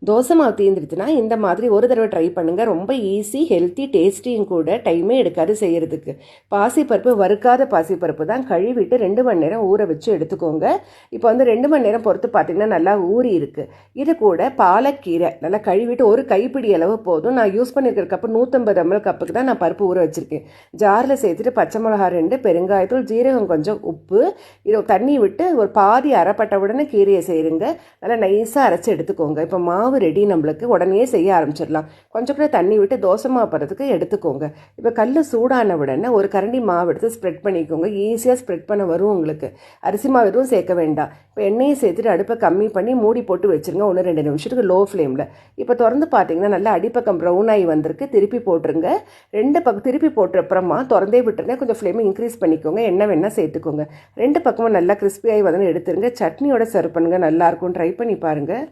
தோசை மாவு தீந்துடுச்சுன்னா இந்த மாதிரி ஒரு தடவை ட்ரை பண்ணுங்கள். ரொம்ப ஈஸி, ஹெல்த்தி, டேஸ்டியும் கூட. டைமே எடுக்காது செய்கிறதுக்கு. பாசிப்பருப்பு வறுக்காத பாசிப்பருப்பு தான். கழுவிட்டு 2 மணி நேரம் ஊற வச்சு எடுத்துக்கோங்க. இப்போ வந்து 2 மணி நேரம் பொறுத்து பார்த்திங்கன்னா நல்லா ஊறி இருக்குது. இது கூட பாலக்கீரை நல்லா கழுவிட்டு ஒரு கைப்பிடி அளவு போதும். நான் யூஸ் பண்ணியிருக்கிற கப்பு 150 ml கப்புக்கு தான் நான் பருப்பு ஊற வச்சுருக்கேன். ஜாரில் சேர்த்துட்டு பச்சை மிளகா 2, பெருங்காயத்தூள், ஜீரகம் கொஞ்சம், உப்பு, இதை தண்ணி விட்டு ஒரு பாதி அரைப்பட்ட உடனே கீரையை செய்யுங்க. நல்லா நைஸாக அரைச்சி எடுத்துக்கோங்க. இப்போ மாவு ரெடி, நம்மளுக்கு உடனே செய்ய ஆரம்பிச்சிடலாம். கொஞ்சம் கூட தண்ணி விட்டு தோசை மாவு பதத்துக்கு எடுத்துக்கோங்க. இப்போ கல் சூடான உடனே ஒரு கரண்டி மாவு எடுத்து ஸ்ப்ரெட் பண்ணிக்கோங்க. ஈஸியாக ஸ்ப்ரெட் பண்ண வரும் உங்களுக்கு. அரிசி மாவு எதுவும் சேர்க்க வேண்டாம். இப்போ எண்ணெயை சேர்த்துட்டு அடுப்பை கம்மி பண்ணி மூடி போட்டு வச்சுருங்க 1-2 நிமிஷத்துக்கு லோ ஃப்ளேமில். இப்போ திறந்து பார்த்தீங்கன்னா நல்லா அடிப்பக்கம் ப்ரௌன் ஆகி வந்திருக்கு. திருப்பி போட்டுருங்க. 2 பக்கம் திருப்பி போட்ட அப்புறமா திறந்தே விட்டுருங்க. கொஞ்சம் ஃப்ளேமை இன்க்ரீஸ் பண்ணிக்கோங்க. எண்ணெய் வேணால் சேர்த்துக்கோங்க. 2 பக்கமும் நல்லா கிறிஸ்பியாகி வந்து எடுத்துருங்க. சட்னியோட சர்வ் பண்ணுங்கள். நல்லாயிருக்கும். ட்ரை பண்ணி பாருங்கள்.